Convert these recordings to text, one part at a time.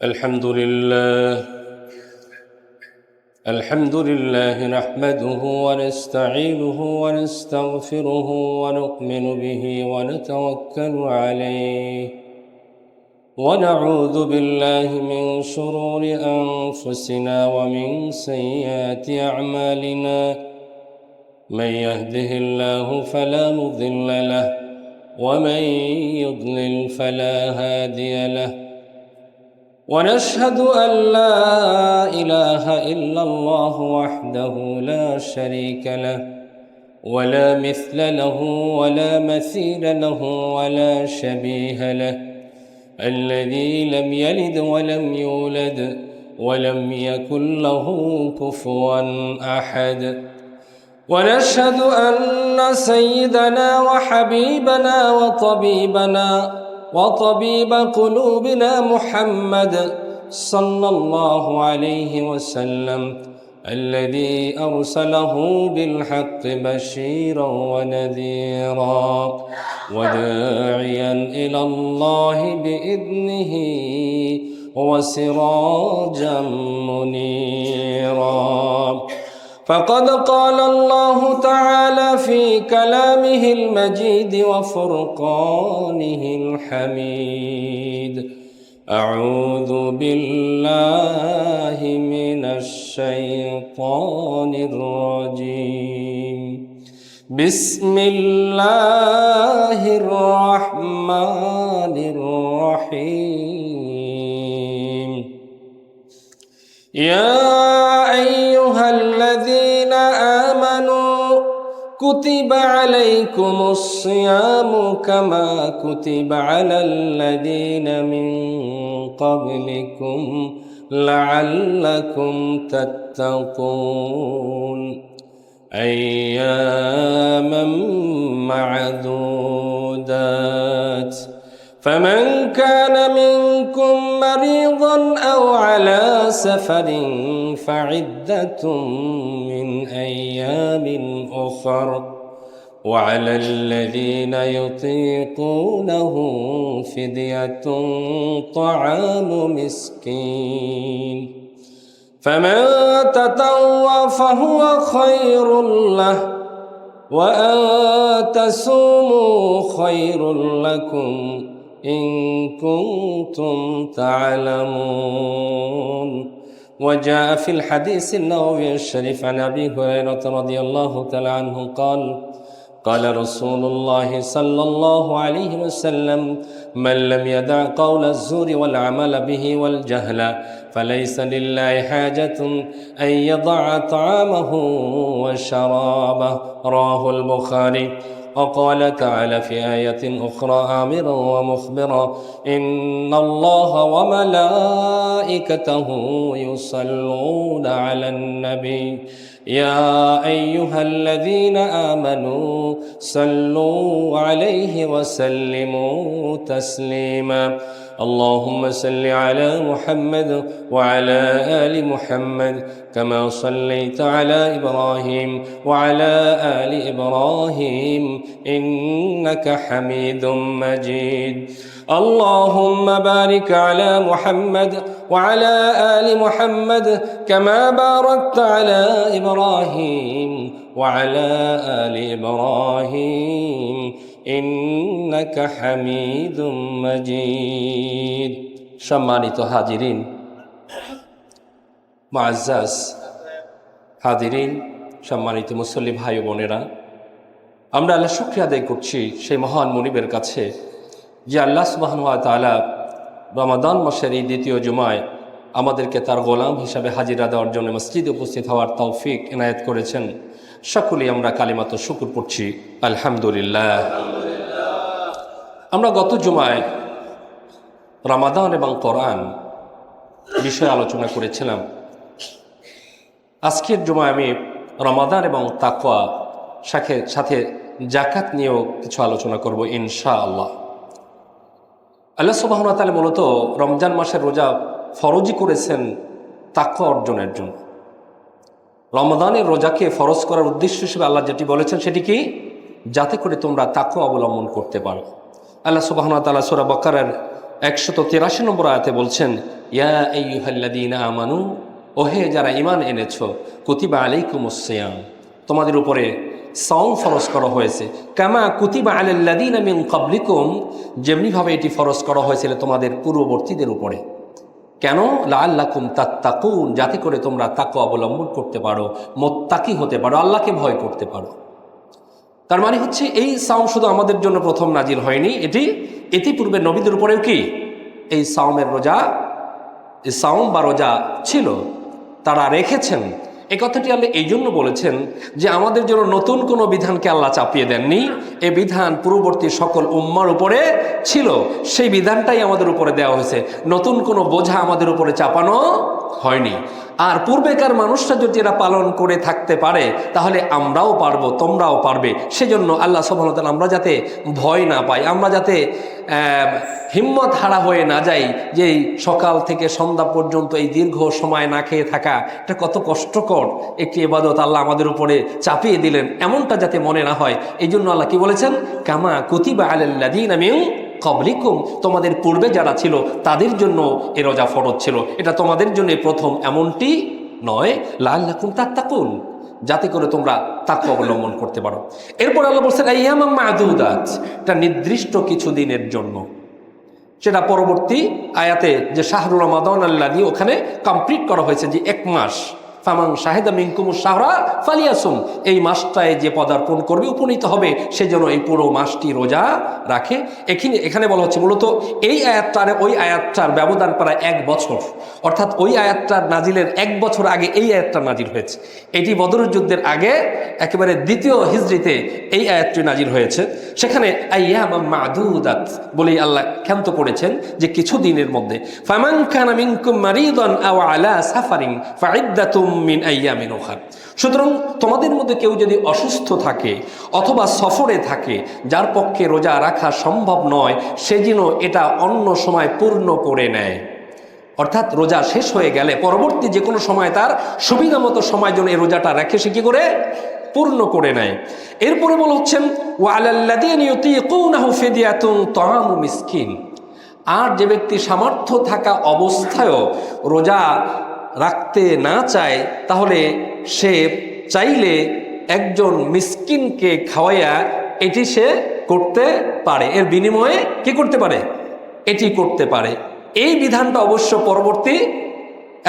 الحمد لله نحمده ونستعينه ونستغفره ونؤمن به ونتوكل عليه ونعوذ بالله من شرور أنفسنا ومن سيئات أعمالنا. من يهده الله فلا مضل له ومن يضلل فلا هادي له. ونشهد أن لا إله إلا الله وحده لا شريك له ولا مثل له ولا مثيل له ولا شبيه له، الذي لم يلد ولم يولد ولم يكن له كفوا أحد. ونشهد أن سيدنا وحبيبنا وطبيب قلوبنا محمد صلى الله عليه وسلم الذي أرسله بالحق بشيرا ونذيرا وداعيا إلى الله بإذنه وسراجا منيرا. فقد قال الله تعالى في كلامه المجيد وفرقانه الحميد: أعوذ بالله من الشيطان الرجيم. بسم الله الرحمن الرحيم. يا أيها الذين آمنوا كتب عليكم الصيام كما كتب على الذين من قبلكم لعلكم تتقون، أياما معدودات. فمن كان منكم مريضا أو على سفر فعدة من أيام أخر، وعلى الذين يطيقونه فدية طعام مسكين، فمن تطوع فهو خير له، وأن تصوموا خير لكم إن كنتم تعلمون. وجاء في الحديث النبوي الشريف عن أبي هريرة رضي الله تعالى عنه قال رسول الله صلى الله عليه وسلم: من لم يدع قول الزور والعمل به والجهل فليس لله حاجة أن يضع طعامه وشرابه. رواه البخاري. وقال تعالى في آية أخرى آمرا ومخبرا: إن الله وملائكته يصلون على النبي يا أيها الذين آمنوا صلوا عليه وسلموا تسليما. اللهم صل على محمد وعلى آل محمد كما صليت على إبراهيم وعلى آل إبراهيم إنك حميد مجيد. اللهم بارك على محمد وعلى آل محمد كما باركت على إبراهيم وعلى آل إبراهيم إنك حميد مجيد. সম্মানিত হাজিরিন, মুআজ্জাজ হাজিরিন, সম্মানিত মুসল্লি ভাই বোনেরা, আমরা আল্লাহ শুকরিয়া আদায় করছি সেই মহান মুনিবের কাছে যে আল্লাহ সুবহানাহু ওয়া তাআলা রমাদান মাসের এই দ্বিতীয় জুমায় আমাদেরকে তার গোলাম হিসাবে হাজিরা দেওয়ার জন্য মসজিদে উপস্থিত হওয়ার তৌফিক এনায়েত করেছেন। সকলেই আমরা কালিমাত শুকর পড়ছি আলহামদুলিল্লাহ। আমরা গত জুমায় রমাদান এবং কোরআন বিষয়ে আলোচনা করেছিলাম। আজকের জুমায় আমি রমাদান এবং তাকওয়া সাথে যাকাত নিয়েও কিছু আলোচনা করব ইনশাআল্লাহ। আল্লাহ সুবহানাহু ওয়া তাআলা মূলত রমজান মাসের রোজা ফরজই করেছেন তাকওয়া অর্জনের জন্য। রমজানের রোজাকে ফরজ করার উদ্দেশ্য হিসেবে আল্লাহ যেটি বলেছেন সেটি কি, যাতে করে তোমরা তাকওয়া অবলম্বন করতে পারো। আল্লাহ সুবহানাহু ওয়া তাআলা সূরা বাকারার 183 নম্বর আয়াতে বলছেন, ইয়া আইয়ুহাল্লাযীনা আমানু, ওহে যারা ঈমান এনেছো, কুতিবা আলাইকুমুস সিয়াম, তোমাদের উপরে সাওম ফরজ করা হয়েছে, কামা কুতিবা আলাল্লাযীনা মিন ক্বাবলিকুম, যেমনিভাবে এটি ফরজ করা হয়েছিল তোমাদের পূর্ববর্তীদের উপরে। কেন? লাআল্লাকুম তাত্তাকুন, যাতে করে তোমরা তাকওয়া অবলম্বন করতে পারো, মুত্তাকি হতে পারো, আল্লাহকে ভয় করতে পারো। তার মানে হচ্ছে এই সাওম শুধু আমাদের জন্য প্রথম নাজিল হয়নি, এটি ইতিপূর্বে নবীদের উপরেও কি এই সাওমের রোজা, এই সাওম বা রোজা ছিল, তারা রেখেছেন। এই কথাটি আল্লাহ এই জন্য বলেছেন যে আমাদের জন্য নতুন কোনো বিধানকে আল্লাহ চাপিয়ে দেননি, এই বিধান পূর্ববর্তী সকল উম্মার উপরে ছিল, সেই বিধানটাই আমাদের উপরে দেওয়া হয়েছে, নতুন কোনো বোঝা আমাদের উপরে চাপানো হয়নি। আর পূর্বেকার মানুষরা যদি এরা পালন করে থাকতে পারে তাহলে আমরাও পারবো, তোমরাও পারবে। সেজন্য আল্লাহ সুবহানাহু ওয়া তাআলা আমরা যাতে ভয় না পাই, আমরা যাতে হিম্মত হারা হয়ে না যাই, যে এই সকাল থেকে সন্ধ্যা পর্যন্ত এই দীর্ঘ সময় না খেয়ে থাকা এটা কত কষ্টকর একটি ইবাদত আল্লাহ আমাদের উপরে চাপিয়ে দিলেন, এমনটা যাতে মনে না হয়। এই জন্য আল্লাহ কি বলেছেন, কামা কুতিবা আলাল্লাযীনা মিন ক্বাবলিকুম, তোমাদের পূর্বে যারা ছিল তাদের জন্য এ রোজা ফরজ ছিল, এটা তোমাদের জন্য প্রথম এমনটি নয়, লাআল্লাকুম তাত্তাকুন, যাতে করে তোমরা তাকওয়া অবলম্বন করতে পারো। এরপর আল্লাহ বলছেন আইয়ামাম মা'দুদাত, এটা নির্দিষ্ট কিছু দিনের জন্য। সেটা পরবর্তী আয়াতে যে শাহরুর রমাদান আল্লাযী, ওখানে কমপ্লিট করা হয়েছে যে 1 মাস। ফামান শাহিদা মিনকুমুশ শাহরা ফালিয়াসুম, এই মাসটায় যে পদার্পণ করবে, উপনীত হবে, সেজন্য এই পুরো মাসটি রোজা রাখে। এখানে বলা হচ্ছে মূলত এই আয়াতটার ওই আয়াতটার ব্যবধান প্রায় 1 বছর, অর্থাৎ ওই আয়াতটার নাজিলের 1 বছর আগে এই আয়াতটা নাজিল হয়েছে। এটি বদরের যুদ্ধের আগে একেবারে 2য় হিজরিতে এই আয়াতটি নাজিল হয়েছে। সেখানে আইয়ামাম মা'দুদাত বলেই আল্লাহ ক্ষান্ত করেছেন যে কিছু দিনের মধ্যে। ফামান কানা মিনকুম মারিদান আও আলা সাফারিন ফাইদ্দাতুম মিন আইয়ামিন উখার, সুতরাং তোমাদের মধ্যে কেউ যদি অসুস্থ থাকে অথবা সফরে থাকে, যার পক্ষে রোজা রাখা সম্ভব নয়, সে যেন এটা অন্য সময় পূর্ণ করে নেয়। অর্থাৎ রোজা শেষ হয়ে গেলে পরবর্তী যে কোনো সময় তার সুবিধা মতো সময় জন্য এই রোজাটা রেখে সে কি করে পূর্ণ করে নেয়। এরপরে বলা হচ্ছেন ওয়া আলাল্লাযীনা ইউতীকুনাহু ফিদিয়াতুন তাআমু মিসকিন, আর যে ব্যক্তি সামর্থ্য থাকা অবস্থায়ও রোজা রাখতে না চায়, তাহলে সে চাইলে একজন মিসকিনকে খাওয়াইয়া এটি সে করতে পারে, এর বিনিময়ে কি করতে পারে, এটি করতে পারে। এই বিধানটা অবশ্য পরবর্তী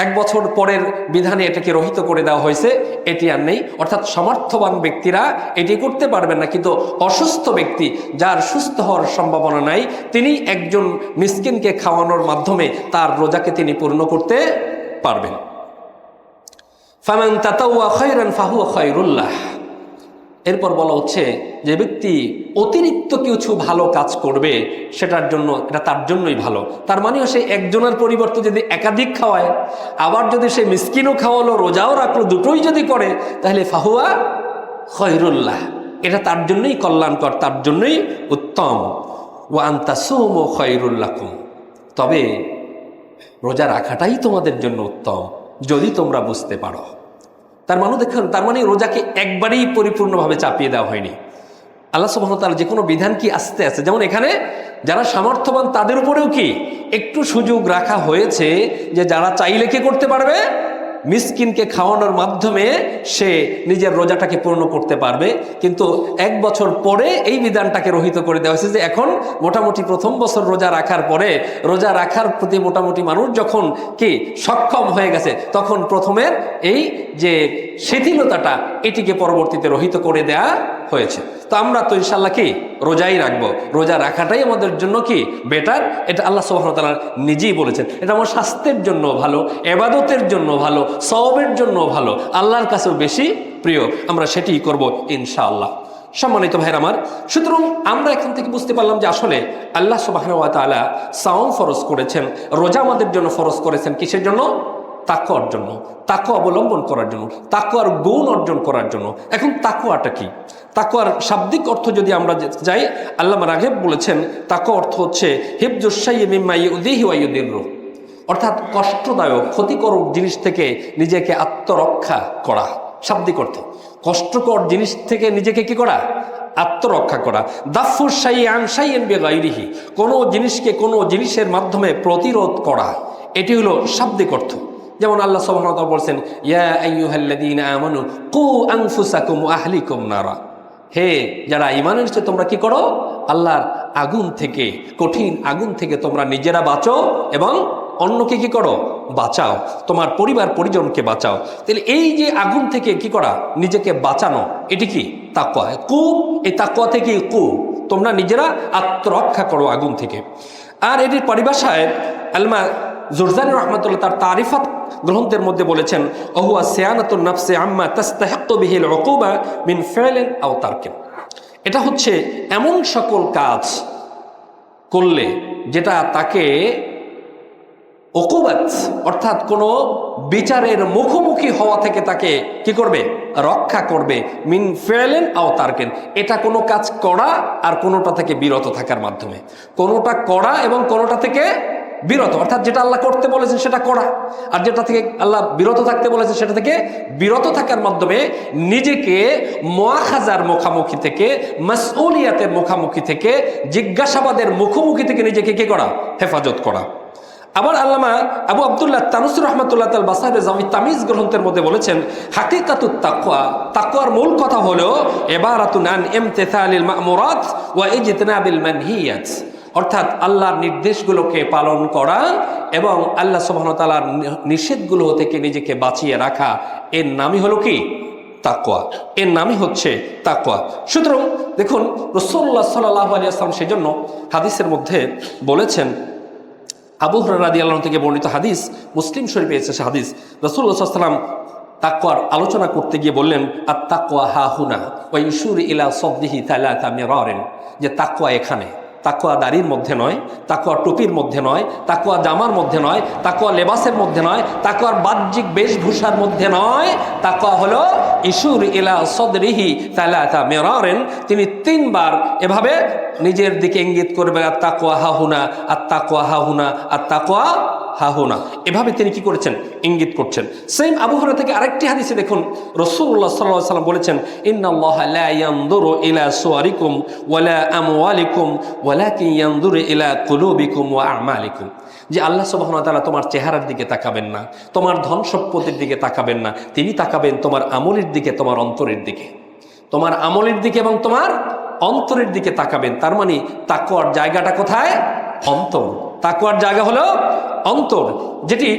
1 বছর পরের বিধানে এটাকে রহিত করে দেওয়া হয়েছে, এটি আর নেই। অর্থাৎ সমর্থবান ব্যক্তিরা এটি করতে পারবেন না, কিন্তু অসুস্থ ব্যক্তি যার সুস্থ হওয়ার সম্ভাবনা নাই, তিনি একজন মিসকিনকে খাওয়ানোর মাধ্যমে তার রোজাকে তিনি পূর্ণ করতে পারবেন। ফামান তাতাওয়া খায়রান ফাহুয়া খায়রুল্লাহ, এরপর বলা হচ্ছে যে ব্যক্তি অতিরিক্ত কিছু ভালো কাজ করবে সেটার জন্য, এটা তার জন্যই ভালো। তার মানে সে একজনের পরিবর্তে যদি একাধিক খাওয়ায়, আবার যদি সে মিসকিনও খাওয়ালো, রোজাও রাখলো, দুটোই যদি করে, তাহলে ফাহুয়া খায়রুল্লাহ, এটা তার জন্যই কল্যাণকর, তার জন্যই উত্তম। ওয়া আন তাসুমু খায়রুল লাকুম, তবে রোজা রাখাটাই তোমাদের জন্য উত্তম যদি তোমরা বুঝতে পারো। তার মানে দেখুন, তার মানে রোজাকে একবারেই পরিপূর্ণভাবে চাপিয়ে দেওয়া হয়নি। আল্লাহ সুবহানাহু ওয়া তাআলা যে কোনো বিধান কি আস্তে আস্তে, যেমন এখানে যারা সামর্থ্যবান তাদের উপরেও কি একটু সুযোগ রাখা হয়েছে, যে যারা চাইলে কি করতে পারবে, মিসকিনকে খাওয়ানোর মাধ্যমে সে নিজের রোজাটাকে পূর্ণ করতে পারবে। কিন্তু 1 বছর পরে এই বিধানটাকে রহিত করে দেওয়া হয়েছে, যে এখন মোটামুটি প্রথম বছর রোজা রাখার পরে, রোজা রাখার প্রতি মোটামুটি মানুষ যখন কি সক্ষম হয়ে গেছে, তখন প্রথমের এই যে শিথিলতাটা এটিকে পরবর্তীতে রহিত করে দেয়া হয়েছে। তো আমরা তো ইনশাল্লাহ কি রোজাই রাখবো, রোজা রাখাটাই আমাদের জন্য কি বেটার, এটা আল্লাহ সুবহানাহু ওয়া তাআলা নিজেই বলেছেন। এটা আমার স্বাস্থ্যের জন্য ভালো, ইবাদতের জন্য ভালো, সওয়াবের জন্য ভালো, আল্লাহর কাছেও বেশি প্রিয়, আমরা সেটিই করব ইনশাআল্লাহ। সম্মানিত ভাইরা আমার, সুতরাং আমরা এখান থেকে বুঝতে পারলাম যে আসলে আল্লাহ সুবহানাহু ওয়া তাআলা সাওম ফরজ করেছেন, রোজা আমাদের জন্য ফরজ করেছেন কিসের জন্য, তাকওয়ার জন্য, তাকওয়া অবলম্বন করার জন্য, তাকওয়ার গুণ অর্জন করার জন্য। এখন তাকওয়াটা কি? তাকওয়ার শাব্দিক অর্থ যদি আমরা যাই, আল্লামা রাগিব বলেছেন তাকওয়া অর্থ হচ্ছে হিফজুশ শাইয়্যি মিম্মা ইউযিহি ওয়া ইউদিররু, অর্থাৎ কষ্টদায়ক ক্ষতিকারক জিনিস থেকে নিজেকে আত্মরক্ষা করা। শাব্দিক অর্থ কষ্টকর জিনিস থেকে নিজেকে কি করা, আত্মরক্ষা করা। দাফুর শাইআন শাইআন বিগাইরিহি, কোনো জিনিসকে কোনো জিনিসের মাধ্যমে প্রতিরোধ করা, এটি হলো শাব্দিক অর্থ। যেমন আল্লাহ সুবহানাহু ওয়া তাআলা বলেছেন, ইয়া আইয়ুহাল্লাযীনা আমানু কু আনফুসাকুম ওয়া আহলিকুম নারা, হে যারা ঈমান এনেছো তোমরা কি করো, আল্লাহর আগুন থেকে, কঠিন আগুন থেকে তোমরা নিজেরা বাঁচো এবং অন্যকে কি করো, বাঁচাও, তোমার পরিবার পরিজনকে বাঁচাও। তাহলে এই যে আগুন থেকে কি করা, নিজেকে বাঁচানো, এটি কি তাকওয়া। কু, এই তাকওয়া থেকে কু, তোমরা নিজেরা আত্মরক্ষা করো আগুন থেকে। আর এটির পরিভাষায় আলমা জুরজানি রাহমাতুল্লাহ তার তারিফাত গ্রন্থের মধ্যে বলেছেন, ওহুয়া সিয়ানাতুন নাফসি আম্মা তাস্তাহিক্কু বিহিল উকুবা মিন ফি'লিন আও তারকিন, এটা হচ্ছে এমন সকল কাজ করলে যেটা তাকে উকুবাত অর্থাৎ কোনো বিচারের মুখোমুখি হওয়া থেকে তাকে কি করবে, রক্ষা করবে, মিন ফি'লিন আও তারকিন, এটা কোনো কাজ করা আর কোনোটা থেকে বিরত থাকার মাধ্যমে, কোনোটা করা এবং কোনোটা থেকে বিরত, অর্থাৎ যেটা আল্লাহ করতে বলেছেন সেটা করা, আর যেটা থেকে আল্লাহ বিরত থাকতে বলেছেন সেটা থেকে বিরত থাকার মাধ্যমে নিজেকে মুআখাযার মুখামুখি থেকে, মাসউলিয়াতের মুখামুখি থেকে, জিজ্ঞাসাবাদের মুখোমুখি থেকে নিজেকে কি করা, হেফাজত করা। আবার আল্লামা আবু আব্দুল্লাহ তানুসি রাহমাতুল্লাহ তাআলা বাসারে জামি তামিজ গ্রন্থের মধ্যে বলেছেন, হাকিকাতুত তাকওয়া, তাকওয়ার মূল কথা হলো ইবারাতুন আন ইমতিসালিল মা'মুরাত ওয়া ইজতিনাবিল মানহিয়াত, অর্থাৎ আল্লাহর নির্দেশগুলোকে পালন করা এবং আল্লাহ সুবহানাহু ওয়া তাআলার নিষেধগুলো থেকে নিজেকে বাঁচিয়ে রাখা, এর নামই হলো কি তাকওয়া, এর নামই হচ্ছে তাকওয়া। সুতরাং দেখুন রাসূলুল্লাহ সাল্লাল্লাহু আলাইহি ওয়াসাল্লাম সেজন্য হাদিসের মধ্যে বলেছেন, আবু হুরায়রা রাদিয়াল্লাহু আনহু থেকে বর্ণিত হাদিস, মুসলিম শরীফে এসেছে হাদিস, রাসূলুল্লাহ সাল্লাল্লাহু আলাইহি ওয়াসাল্লাম তাকওয়ার আলোচনা করতে গিয়ে বললেন, আত তাকওয়া হাহুনা ওয়া ইউশিরু ইলা সাদদিহি তালাতা মিরারিন, যে তাকওয়া এখানে, তাকওয়া দাড়ির মধ্যে নয়, তাকওয়া টুপির মধ্যে নয়, তাকওয়া জামার মধ্যে নয়, তাকওয়া লেবাসের মধ্যে নয়, তাকওয়ার বাহ্যিক বেশভূষার মধ্যে নয়, তাকওয়া হলো ইশুর ইলা সদরিহি তালাতা মিরারিন, তিনি তিনবার এভাবে নিজের দিকে ইঙ্গিত করবে, আর তাকওয়া হাহুনা, আর তাকওয়া হাহুনা, আর তাকওয়া হাহুনা, এভাবে তিনি কি করেছেন, ইঙ্গিত করছেন। সেম আবু হুরায়রা থেকে আরেকটি হাদিসে দেখুন রাসূলুল্লাহ সাল্লাল্লাহু আলাইহি ওয়াসাল্লাম বলেছেন, ইন্নাল্লাহা লা ইয়ানজুরু ইলা সুওয়ারিকুম ওয়ালা আমওয়ালিকুম ওয়ালাকিন ইয়ানজুরু ইলা কুলুবিকুম ওয়া আমালিকুম, যে আল্লাহ সুবহানাহু ওয়া তাআলা তোমার চেহারার দিকে তাকাবেন না, তোমার ধন সম্পদের দিকে তাকাবেন না, তিনি তাকাবেন তোমার আমলের দিকে, তোমার অন্তরের দিকে, তোমার আমলের দিকে এবং তোমার অন্তরের দিকে তাকাবেন। তার মানে তাকওয়ার জায়গাটা কোথায়, অন্তর, তাকওয়ার জায়গা হলো অন্তর, যেটি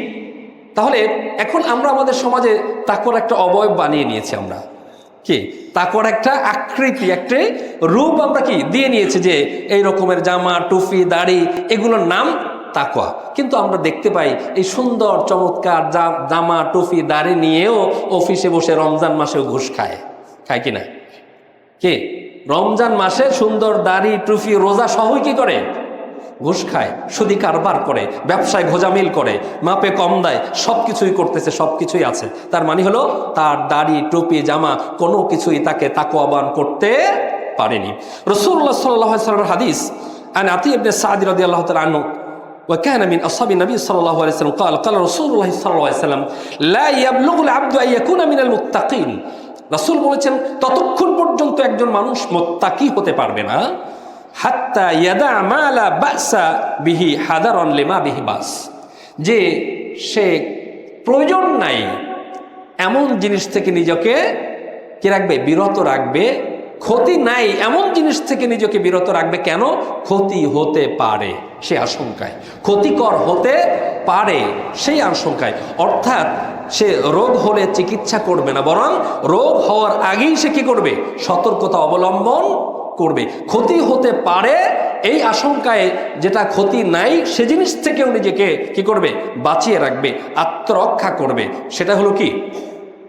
তাহলে এখন আমরা আমাদের সমাজে তাকওয়ার একটা অবয়ব বানিয়ে নিয়েছি, আমরা কি তাকওয়ার একটা আকৃতি, একটা রূপ আমরা কি দিয়ে নিয়েছি, যে এই রকমের জামা টুপি দাড়ি এগুলোর নাম তাকওয়া। কিন্তু আমরা দেখতে পাই এই সুন্দর চমৎকার জামা টুপি দাড়ি নিয়েও অফিসে বসে রমজান মাসেও ঘুষ খায়, খায় কিনা, কে রমজান মাসে সুন্দর দাড়ি টুপি রোজা সহই কি করে, ঘুষ খায়, সুদি কারবার করে, ব্যবসায় ঘোজামিল করে, মাপে কম দেয়, সব কিছুই করতেছে, সব কিছুই আছে। তার মানে হলো তার দাড়ি টুপি জামা কোনো কিছুই তাকে তাকওয়াবান করতে পারেনি। রাসূলুল্লাহ সাল্লাল্লাহু আলাইহি ওয়াসাল্লামের হাদিস, আন আতী ইবনে সাদ রাদিয়াল্লাহু তাআলা আনহু وكان من أصحاب النبي صلى الله عليه وسلم قال رسول الله صلى الله عليه وسلم لا يبلغ العبد أن يكون من المتقين, রাসূল বলেছেন ততক্ষণ পর্যন্ত একজন মানুষ মুত্তাকি হতে পারবে না, হাত্তা ইয়াদা মা লা বাসা বিহি হাদারান লিমা বিহি বাস, যে সে প্রয়োজন নাই এমন জিনিস থেকে নিজেকে কি রাখবে, বিরত রাখবে, ক্ষতি নাই এমন জিনিস থেকে নিজেকে বিরত রাখবে। কেন, ক্ষতি হতে পারে সে আশঙ্কায়, ক্ষতিকর হতে পারে সেই আশঙ্কায়, অর্থাৎ সে রোগ হলে চিকিৎসা করবে না, বরং রোগ হওয়ার আগেই সে কি করবে, সতর্কতা অবলম্বন করবে। ক্ষতি হতে পারে এই আশঙ্কায়, যেটা ক্ষতি নাই সে জিনিস থেকেও নিজেকে কি করবে, বাঁচিয়ে রাখবে, আত্মরক্ষা করবে, সেটা হলো কি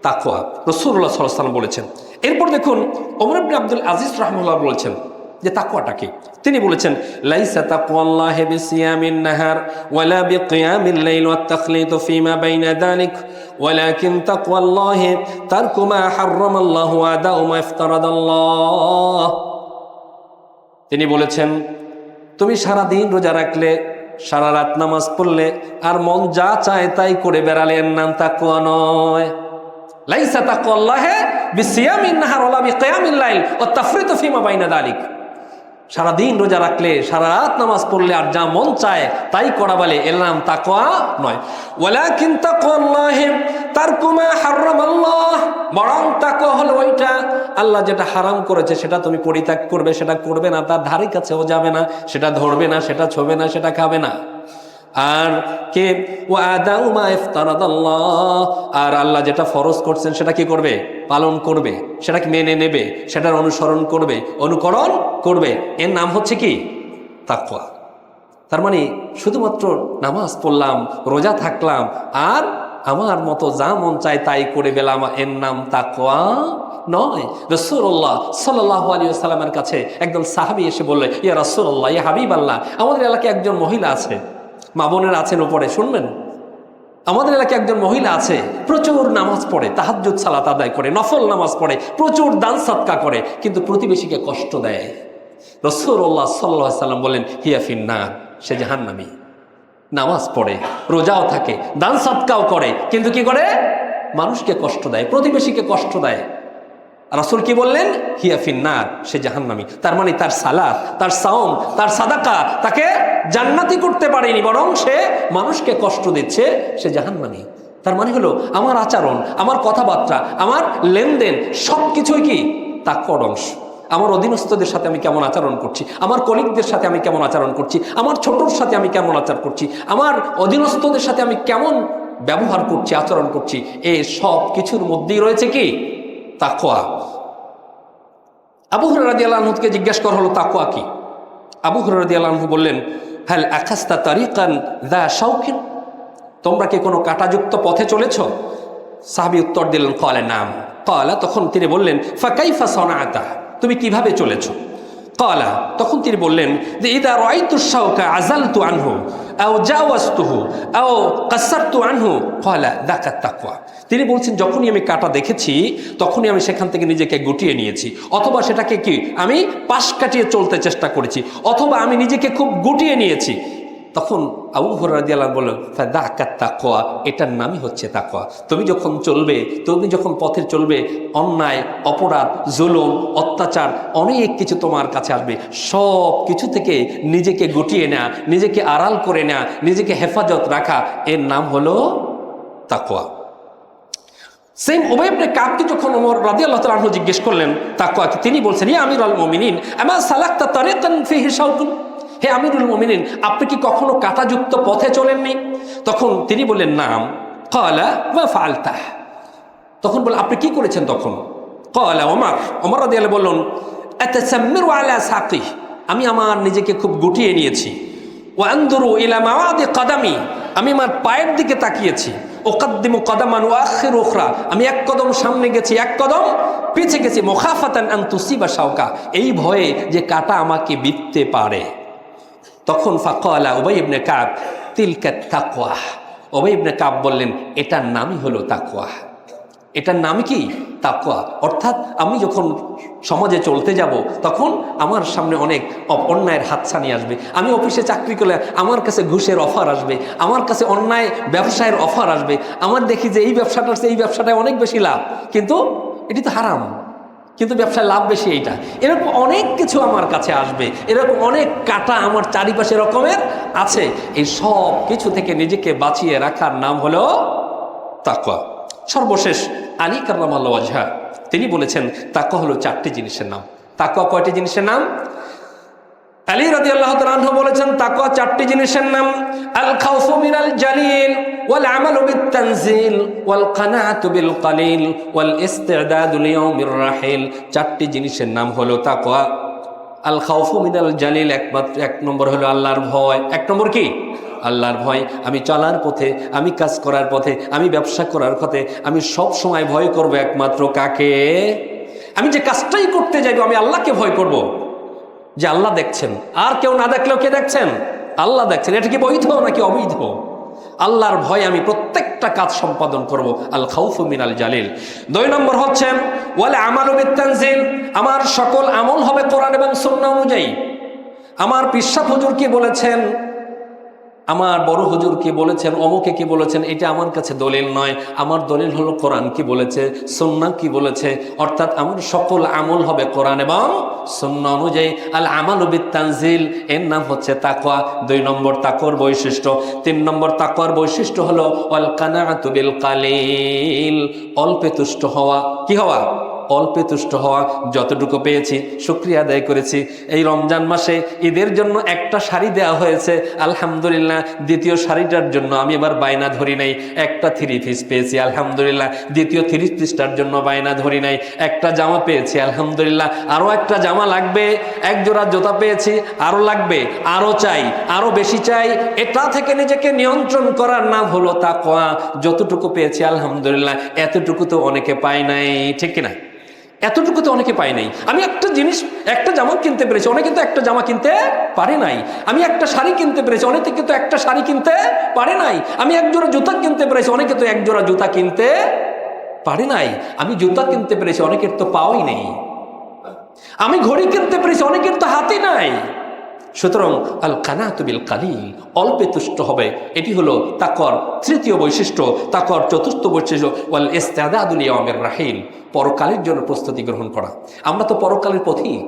তাকওয়া। রাসূলুল্লাহ সাল্লাল্লাহু আলাইহি ওয়াসাল্লাম বলেছেন। এরপর দেখুন ওমর ইবনে আব্দুল আজিজ রাহিমাহুল্লাহ বলেছেন যে তাকওয়াটা কি, তিনি বলেছেন, লাইসা তাকওয়াল্লাহি বিসিয়ামিন নাহার ওয়ালা বিকিয়ামিল লাইল ওয়াত তাখলিতু ফীমা বাইনা যালিক ওয়ালাকিন তাকওয়াল্লাহি তারকু মা হারামাল্লাহু ওয়া আদাউ মা ইফতারাদাল্লাহ। তিনি বলেছেন, তুমি সারা দিন রোজা রাখলে, সারা রাত নামাজ পড়লে, আর মন যা চায় তাই করে বেড়ালে, এর নাম তাকওয়া নয়। লাইসা তাকওয়াল্লাহি বিসিয়ামিন নাহার ওয়ালা বিকিয়ামিল লাইল ওয়া তাফরিতু ফিমা বাইনা যালিক। সারাদিন রোজা রাখলে, সারা রাত নামাজ পড়লে আর যা মন চায় তাই করা বলে এর নাম তাকওয়া নয়। ওয়ালাকিন তাকওয়াল্লাহি তারকু মা হারামাল্লাহ, বরং তাকওয়া হলো ওইটা আল্লাহ যেটা হারাম করেছে সেটা তুমি পরিত্যাগ করবে, সেটা করবে না, তার ধারে কাছেও যাবে না, সেটা ধরবে না, সেটা ছোবে না, সেটা খাবে না। আর কে ওয়াদাউ মা ইফতারাদাল্লাহ, আর আল্লাহ যেটা ফরজ করছেন সেটা কি করবে? পালন করবে, সেটাকে মেনে নেবে, সেটার অনুসরণ করবে, অনুকরণ করবে। এর নাম হচ্ছে কি? তাকওয়া। তার মানে শুধুমাত্র নামাজ পড়লাম, রোজা থাকলাম আর আমার মতো যা মন চায় তাই করে গেলাম, এর নাম তাকওয়া নয়। রাসূলুল্লাহ সাল্লাল্লাহু আলাইহি ওয়াসাল্লামের কাছে একজন সাহাবী এসে বলল, ইয়া রাসূলুল্লাহ, ইয়া হাবিবাল্লাহ, আমাদের এলাকায় একজন মহিলা আছে, মা বোনেরা আছেন উপরে শুনবেন, আমাদের এলাকায় একজন মহিলা আছে, প্রচুর নামাজ পড়ে, তাহাজ্জুদ সালাত আদায় করে, নফল নামাজ পড়ে, প্রচুর দান সদকা করে, কিন্তু প্রতিবেশীকে কষ্ট দেয়। রাসূলুল্লাহ সাল্লাল্লাহু আলাইহি ওয়াসাল্লাম বলেন, হিয়া ফিন্নার, সে জাহান্নামী। নামাজ পড়ে, রোজাও থাকে, দান সদকাও করে, কিন্তু কি করে? মানুষকে কষ্ট দেয়, প্রতিবেশীকে কষ্ট দেয়। রাসূল কি বললেন? হিয়া ফিন্নার, সে জাহান্নামী। তার মানে তার সালাত, তার সাওম, তার সাদাকা তাকে জান্নাতি করতে পারেনি, বরং সে মানুষকে কষ্ট দিচ্ছে, সে জাহান্নামী। তার মানে হলো আমার আচরণ, আমার কথাবার্তা, আমার লেনদেন সবকিছুই কি তাকওয়ার অংশ। আমার অধীনস্থদের সাথে আমি কেমন আচরণ করছি, আমার কলিগদের সাথে আমি কেমন আচরণ করছি, আমার ছোটর সাথে আমি কেমন আচরণ করছি, আমার অধীনস্থদের সাথে আমি কেমন ব্যবহার করছি, আচরণ করছি, এই সব কিছুর মধ্যেই রয়েছে কি? তাকওয়া। আবু হুরায়রা রাদিয়াল্লাহু আনহুকে জিজ্ঞাসা করা হলো তাকওয়া কি? আবু হুরায়রা রাদিয়াল্লাহু আনহু বললেন, হাল আখাস্তা তারিকান যা শাওকিন, তোমরা কি কোনো কাঁটাযুক্ত পথে চলেছো? সাহাবী উত্তর দিলেন, ক্বালা নাম। ক্বালা, তখন তিনি বললেন, ফাকাইফা সানাআতা, তুমি কিভাবে চলেছো? ক্বালা, তখন তিনি বললেন যে ইদা রাআইতু শাওকা আযালতু আনহু আও জাওয়াজতুহু আও কাসারতু আনহু ক্বালা যাকাত তাকওয়া। তিনি বলছেন, যখনই আমি কাঁটা দেখেছি তখনই আমি সেখান থেকে নিজেকে গুটিয়ে নিয়েছি, অথবা সেটাকে কি আমি পাশ কাটিয়ে চলতে চেষ্টা করেছি, অথবা আমি নিজেকে খুব গুটিয়ে নিয়েছি। তখন আবু হুরায়রা রাদিয়াল্লাহু আনহু বললেন, ফাযাকাত তাকওয়া, এটার নামই হচ্ছে তাকওয়া। তুমি যখন চলবে, তুমি যখন পথে চলবে, অন্যায়, অপরাধ, জুলুম, অত্যাচার অনেক কিছু তোমার কাছে আসবে, সব কিছু থেকে নিজেকে গুটিয়ে নেওয়া, নিজেকে আড়াল করে নেওয়া, নিজেকে হেফাজত রাখা, এর নাম হলো তাকওয়া। সেম উবাই ইবনে কাবকে যখন ওমর রাদিয়াল্লাহু তাআলা আনহু জিজ্ঞেস করলেন তাকওয়া কি, তিনি বলছেন, ইয়া আমিরুল মুমিনিন আমা সালাকতা তারিকান ফিহি শাওকুন, হে আমিরুল মুমিনিন, আপনি কি কখনো কাঁটাযুক্ত পথে চলেননি? তখন তিনি বললেন, নাম। ক্বালা ওয়া ফাআলতা, তখন বললেন, আপনি কি করেছেন তখন? ক্বালা ওমর রাদিয়াল্লাহু বললেন, আতাসাম্মিরু আলা সাকি, আমি আমার নিজেকে খুব গুটিয়ে নিয়েছি। ওয়া আনদুরু ইলা মাওয়াদি কদামি, আমি আমার পায়ের দিকে তাকিয়েছি। উকাদ্দিমু কদামান ওয়া আখিরু উখরা, আমি এক কদম সামনে গেছি, এক কদম পিছে গেছি। মুখাফাতান আন তুসিবা শাওকা, এই ভয়ে যে কাঁটা আমাকে বিঁধতে পারে। তখন ফাকালা উবাই ইবনে কাব, তিলকা তাকওয়া, উবাই ইবনে কাব বললেন, এটার নামই হলো তাকওয়া। এটার নাম কি? তাকওয়া। অর্থাৎ আমি যখন সমাজে চলতে যাব তখন আমার সামনে অনেক অন্যায়ের হাতছানি আসবে, আমি অফিসে চাকরি করলে আমার কাছে ঘুষের অফার আসবে, আমার কাছে অন্যায় ব্যবসায়ের অফার আসবে, আমার দেখি যে এই ব্যবসাটার চেয়ে এই ব্যবসাটায় অনেক বেশি লাভ, কিন্তু এটি তো হারাম, কিন্তু ব্যবসায় লাভ বেশি এইটা, এরকম অনেক কিছু আমার কাছে আসবে, এরকম অনেক কাঁটা আমার চারিপাশে রকমের আছে। এই সব কিছু থেকে নিজেকে বাঁচিয়ে রাখার নাম হলো তাকওয়া। সর্বশেষ আলী কাররামাল্লাহু ওয়াজহা তিনি বলেছেন, তাকওয়া হলো 4টি জিনিসের নাম। তাকওয়া কয়টি জিনিসের নাম? আলী রাদিয়াল্লাহু তাআলা আনহু বলেছেন, তাকওয়া 4টি জিনিসের নাম। আল খাউফু মিনাল জালিল ওয়াল আমালু বিত তানজিল ওয়াল কানাআতু বিল কালিল ওয়াল ইস্তিদাদু লিয়াউমির রাহিল। 4টি জিনিসের নাম হলো তাকওয়া। আল খাউফু মিনাল জালিল, একমাত্র 1 নম্বর হলো আল্লাহর ভয়। 1 নম্বর কি? আল্লাহর ভয়। আমি চলার পথে, আমি কাজ করার পথে, আমি ব্যবসা করার পথে আমি সব সময় ভয় করব একমাত্র কাকে? আমি যে কাজটাই করতে যাইব আমি আল্লাহকে ভয় করব, যে আল্লাহ দেখছেন, আর কেউ না দেখলেও কে দেখছেন? আল্লাহ দেখছেন। এটা কি বৈধ নাকি অবৈধ? আল্লাহর ভয় আমি প্রত্যেকটা কাজ সম্পাদন করব। আল খাউফু মিনাল জালিল। 2 নম্বর হচ্ছে ওয়াল আমালু বিত তানজিল, আমার সকল আমল হবে কোরআন এবং সুন্নাহ অনুযায়ী। আমার পিশাব হুজুর কি বলেছেন? আমার বড় হুজুর কি বলেছেন, অমুকে কি বলেছেন, এটা আমার কাছে দলিল নয়। আমার দলিল হলো কোরআন কি বলেছে, সুন্নাহ কি বলেছে। অর্থাৎ আমার সকল আমল হবে কোরআন এবং সুন্নাহ অনুযায়ী। আল আমালু বিত-তানজিল, এর নাম হচ্ছে তাকওয়া। 2 নম্বর তাকওয়ার বৈশিষ্ট্য। 3 নম্বর তাকওয়ার বৈশিষ্ট্য হলো ওয়াল কানাআতু বিল কালিল, অল্পে তুষ্ট হওয়া। কি হওয়া? অল্পে তুষ্ট হওয়া। যতটুকু পেয়েছি শুকরিয়া আদায় করেছি। এই রমজান মাসে ঈদের জন্য একটা শাড়ি দেওয়া হয়েছে, আলহামদুলিল্লাহ। দ্বিতীয় শাড়িটার জন্য আমি এবার বায়না ধরি নাই, একটা 3 পিস পেয়েছি, আলহামদুলিল্লাহ। দ্বিতীয় 3 পিসটার জন্য বায়না ধরি নাই, একটা জামা পেয়েছি, আলহামদুলিল্লাহ। আরও একটা জামা লাগবে, 1 জোড়া জুতা পেয়েছি, আরও লাগবে, আরও চাই, আরও বেশি চাই। এটা থেকে নিজেকে নিয়ন্ত্রণ করার নাম হলো তাকওয়া। যতটুকু পেয়েছি আলহামদুলিল্লাহ, এতটুকু তো অনেকে পায় নাই, ঠিক কিনা? এতটুকু তো অনেকে পায় নাই। আমি একটা জিনিস, একটা জামা কিনতে পেরেছি, অনেকে কিন্তু একটা জামা কিনতে পারে নাই। আমি একটা শাড়ি কিনতে পেরেছি, অনেকে কিন্তু একটা শাড়ি কিনতে পারে নাই। আমি 1 জোড়া জুতা কিনতে পেরেছি, অনেকে তো 1 জোড়া জুতা কিনতে পারে নাই। আমি জুতা কিনতে পেরেছি, অনেকের তো পাওয়াই নেই। আমি ঘড়ি কিনতে পেরেছি, অনেকের তো হাতে নাই। সুতরাং আল কানাতু বিল কালিল, অল্পে তুষ্ট হবে। এটি হলো তাকওয়ার 3য় বৈশিষ্ট্য। তাকওয়ার 4র্থ বৈশিষ্ট্য ওয়াল ইস্তিআদাদু লিয়াউমির রাহিল, পরকালের জন্য প্রস্তুতি গ্রহণ করা। আমরা তো পরকালের পথিক।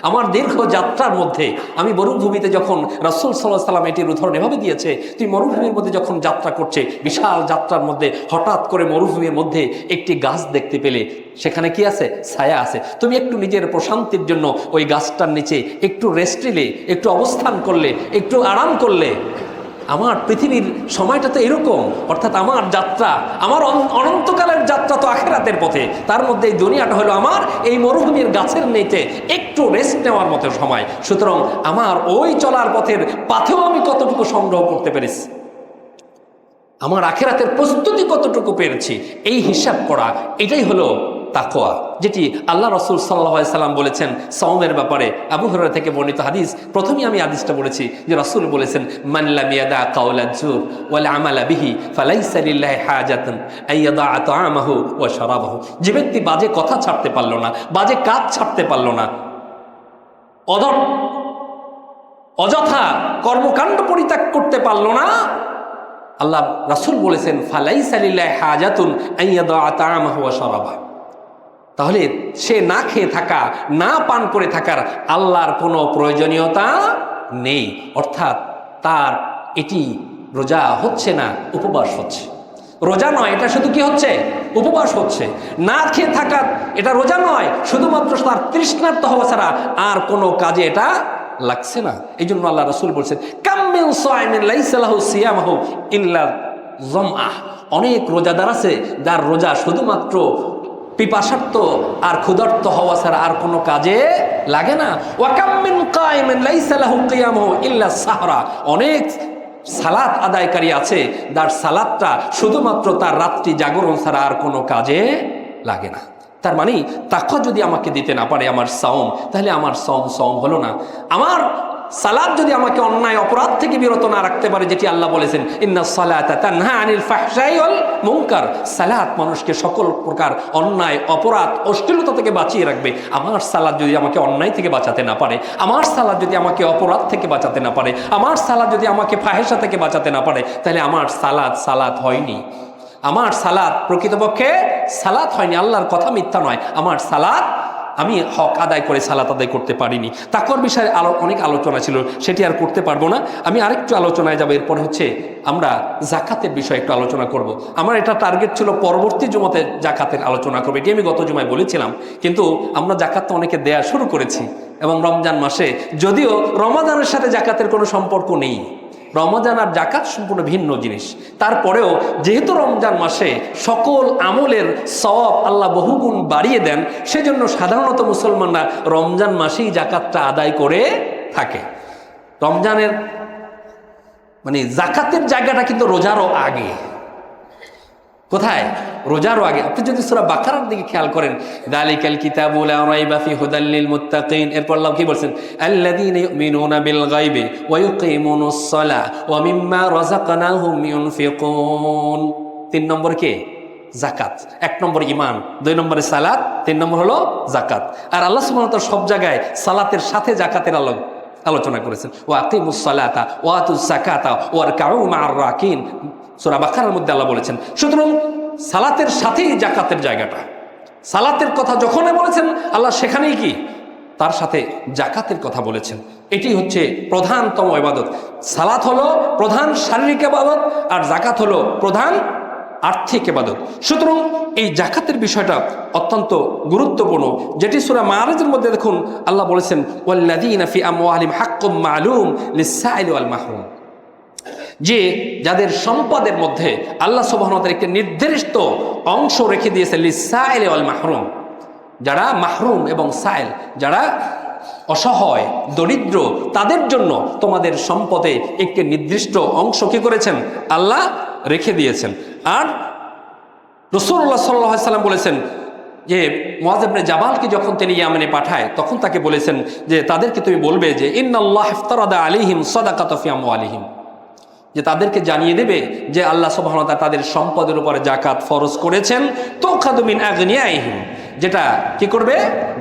আমার দীর্ঘ যাত্রার মধ্যে আমি মরুভূমিতে যখন রাসূল সাল্লাল্লাহু আলাইহি সাল্লাম এটির উদাহরণ এভাবে দিয়েছে, তুই মরুভূমির মধ্যে যখন যাত্রা করছে, বিশাল যাত্রার মধ্যে হঠাৎ করে মরুভূমির মধ্যে একটি গাছ দেখতে পেলে, সেখানে কি আছে? ছায়া আছে। তুমি একটু নিজের প্রশান্তির জন্য ওই গাছটার নিচে একটু রেস্ট নিলে, একটু অবস্থান করলে, একটু আরাম করলে। আমার পৃথিবীর সময়টা তো এরকম। অর্থাৎ আমার যাত্রা, আমার অনন্তকালের যাত্রা তো আখিরাতের পথে। তার মধ্যে এই দুনিয়াটা হলো আমার এই মরুভূমির গাছের নিচে একটু রেস্ট নেওয়ার মতো সময়। সুতরাং আমার ওই চলার পথের পাথেও আমি কতটুকু সংগ্রহ করতে পেরেছি, আমার আখিরাতের প্রস্তুতি কতটুকু পেরেছি, এই হিসাব করা, এটাই হলো তাকওয়া। যেটি আল্লাহ রাসূল সাল্লাল্লাহু আলাইহি সাল্লাম বলেছেন সাওমের ব্যাপারে। আবু হুরায়রা থেকে বর্ণিত হাদিস। প্রথমেই আমি হাদিসটা বলেছি যে রাসূল বলেছেন, মান লাম ইয়াদা কাওলা যুর ওয়াল আমালা বিহি ফালাইসা লিল্লাহি হাজাতুন আইয়াদা তাআমাহু ওয়া শারাবাহু। যে ব্যক্তি বাজে কথা ছাড়তে পারলো না, বাজে কাজ ছাড়তে পারলো না, অযথা কর্মকাণ্ড পরিত্যাগ করতে পারলো না, আল্লাহ রাসূল বলেছেন ফালাইসা লিল্লাহি হাজাতুন আইয়াদা তাআমাহু ওয়া শারাবাহু। তাহলে সে না খেয়ে থাকা, না পান করে থাকার আল্লাহর কোনো প্রয়োজনীয়তা নেই। অর্থাৎ তার এটি রোজা হচ্ছে না, উপবাস হচ্ছে। রোজা নয়, এটা শুধু কি হচ্ছে? উপবাস হচ্ছে। না খেয়ে থাকা এটা রোজা নয়, শুধুমাত্র তার তৃষ্ণার্ত হওয়া ছাড়া আর কোনো কাজে এটা লাগছে না। এই জন্য আল্লাহ রাসূল বলছেন, কাম মিন সাইমিন লাইসা লাহু সিয়ামুহু ইল্লা যামআহ। অনেক রোজাদার আছে যার রোজা শুধুমাত্র পিপাসার্ত আর ক্ষুধার্ত হওয়া ছাড়া আর কোনো কাজে লাগে না। ওয়া কাম মিন কাইমিন লাইসা লাহু কিয়ামুহু ইল্লা সাহরা। অনেক সালাত আদায়কারী আছে যার সালাতটা শুধুমাত্র তার রাত্রি জাগরণ ছাড়া আর কোনো কাজে লাগে না। তার মানে তাকওয়া যদি আমাকে দিতে না পারে আমার সাওম, তাহলে আমার সাওম হলো না। আমার সালাত যদি আমাকে অন্যায় অপরাধ থেকে বিরত না রাখতে পারে, যেটি আল্লাহ বলেছেন ইন্নাস সালাতা তানহা আনিল ফাহশাই ওয়াল মুনকার, সালাত মানুষকে সকল প্রকার অন্যায় অপরাধ অশ্লীলতা থেকে বাঁচিয়ে রাখবে। আমার সালাত যদি আমাকে অন্যায় থেকে বাঁচাতে না পারে, আমার সালাত যদি আমাকে অপরাধ থেকে বাঁচাতে না পারে, আমার সালাত যদি আমাকে ফাহেসা থেকে বাঁচাতে না পারে, তাহলে আমার সালাত হয়নি। আমার সালাত প্রকৃতপক্ষে সালাত হয়নি। আল্লাহর কথা মিথ্যা নয়, আমার সালাত, আমি হক আদায় করে সালাত আদায় করতে পারিনি। তাকওয়ার বিষয়ে অনেক আলোচনা ছিল, সেটি আর করতে পারবো না। আমি আরেকটু আলোচনায় যাবো। এরপরে হচ্ছে আমরা জাকাতের বিষয়ে একটু আলোচনা করব। আমার এটা টার্গেট ছিল পরবর্তী জুমাতে জাকাতের আলোচনা করবো, এটি আমি গত জুমায় বলেছিলাম। কিন্তু আমরা জাকাত তো অনেকে দেয়া শুরু করেছি, এবং রমজান মাসে, যদিও রমাদানের সাথে জাকাতের কোনো সম্পর্ক নেই, রমজান আর জাকাত সম্পূর্ণ ভিন্ন জিনিস। তারপরেও যেহেতু রমজান মাসে সকল আমলের সওয়াব আল্লাহ বহুগুণ বাড়িয়ে দেন, সেজন্য সাধারণত মুসলমানরা রমজান মাসেই জাকাতটা আদায় করে থাকে। রমজানের মানে জাকাতের জায়গাটা কিন্তু রোজারও আগে। কোথায়? রোজারও আগে। আপনি যদি সূরা বাকারার দিকে খেয়াল করেন, যালিকাল কিতাবু লা রাইবা ফি হুদাল লিল মুত্তাকিন, এরপর আল্লাহ কি বলছেন? আল্লাযীনা ইউমিনুনা বিল গায়বি ওয়া ইউকিমুনাস সালাহ ওয়া মিম্মা রাযাকনাহুম ইউনফিকুন। 3 নম্বর কে? জাকাত। 1 নম্বর ঈমান, 2 নম্বরে সালাত, 3 নম্বর হলো জাকাত। আর আল্লাহ সুবহানাহু ওয়া তাআলা সব জায়গায় সালাতের সাথে জাকাতের আলোচনা করেছেন। ওয়া আকিমুস সালাতা ওয়া আতুজ যাকাতা ওয়ারকাউ মা'আর রাকিন, সূরা বাকারার মধ্যে আল্লাহ বলেছেন। সুতরাং সালাতের সাথেই যাকাতের জায়গাটা, সালাতের কথা যখনই বলেছেন আল্লাহ সেখানেই কি তার সাথে যাকাতের কথা বলেছেন। এটি হচ্ছে প্রধানতম ইবাদত। সালাত হলো প্রধান শারীরিক ইবাদত, আর যাকাত হলো প্রধান আর্থিক ইবাদত। সুতরাং এই যাকাতের বিষয়টা অত্যন্ত গুরুত্বপূর্ণ, যেটি সূরা মাআরিজের মধ্যে দেখুন আল্লাহ বলেছেন ওয়াল্লাযীনা ফি আমওয়ালিহিম হাক্কুম মা'লুম লিস-সাইলি ওয়াল মাহরুম, যে যাদের সম্পদের মধ্যে আল্লাহ সুবহানাহু ওয়া তাআলা একটি নির্দিষ্ট অংশ রেখে দিয়েছে লিস-সাইলি ওয়াল মাহরুম, যারা মাহরুম এবং সাইল, যারা অসহায় দরিদ্র, তাদের জন্য তোমাদের সম্পদে একটি নির্দিষ্ট অংশ কি করেছেন আল্লাহ রেখে দিয়েছেন। আর রাসূলুল্লাহ সাল্লাল্লাহু আলাইহি সাল্লাম বলেছেন যে মুআয ইবনে জাবালকে যখন তিনি ইয়ামানে পাঠায় তখন তাকে বলেছেন যে তাদেরকে তুমি বলবে যে ইন্নাল্লাহ ইফতারাদা আলাইহিম সাদাকাতা ফি আমওয়ালিহিম, যে তাদেরকে জানিয়ে দেবে যে আল্লাহ সুবহানাহু ওয়া তাআলা তাদের সম্পদের উপরে যাকাত ফরজ করেছেন। তুখাযু মিন আগনিয়াইহিম, যেটা কি করবে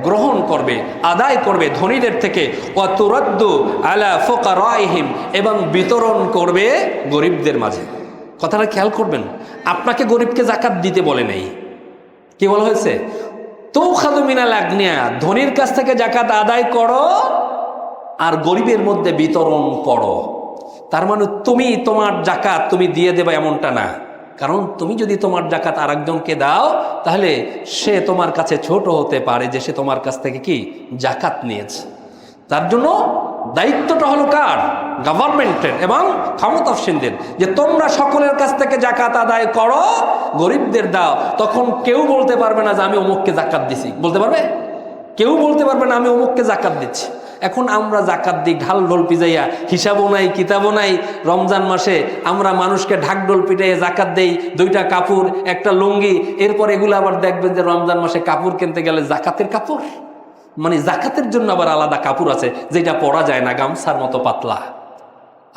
গ্রহণ করবে, আদায় করবে ধনীদের থেকে। ওয়া তুরাদ্দু আলা ফুকারাইহিম, এবং বিতরণ করবে গরিবদের মাঝে। কথাটা খেয়াল করবেন, আপনাকে গরিবকে যাকাত দিতে বলে নেই, কি বলা হয়েছে তুখাযু মিনাল আগনিয়া, ধনীর কাছ থেকে যাকাত আদায় করো আর গরিবের মধ্যে বিতরণ করো। তার মানে তুমি তোমার যাকাত তুমি দিয়ে দেবে এমনটা না, কারণ তুমি যদি তোমার যাকাত আরেকজনকে দাও তাহলে সে তোমার কাছে ছোট হতে পারে যে সে তোমার কাছ থেকে কি যাকাত নিয়েছে। তার জন্য দায়িত্বটা হলো কার? গভর্নমেন্টের এবং ক্ষমতাসীনদের, যে তোমরা সকলের কাছ থেকে যাকাত আদায় করো, গরিবদের দাও। তখন কেউ বলতে পারবে না যে আমি অমুককে যাকাত দিছি, বলতে পারবে? কেউ বলতে পারবে না আমি অমুককে যাকাত দিচ্ছি। এখন আমরা যাকাত দিই ঢাল ঢোল পিজাইয়া, হিসাবও নাই কিতাবও নাই। রমজান মাসে আমরা মানুষকে ঢাকঢোল পিটাইয়া যাকাত দেই, 2টা কাপড় একটা লুঙ্গি, এরপর এগুলো আবার দেখবেন যে রমজান মাসে কাপড় কিনতে গেলে যাকাতের কাপড়, মানে যাকাতের জন্য আবার আলাদা কাপড় আছে যেটা পরা যায় না, গামছার মতো পাতলা।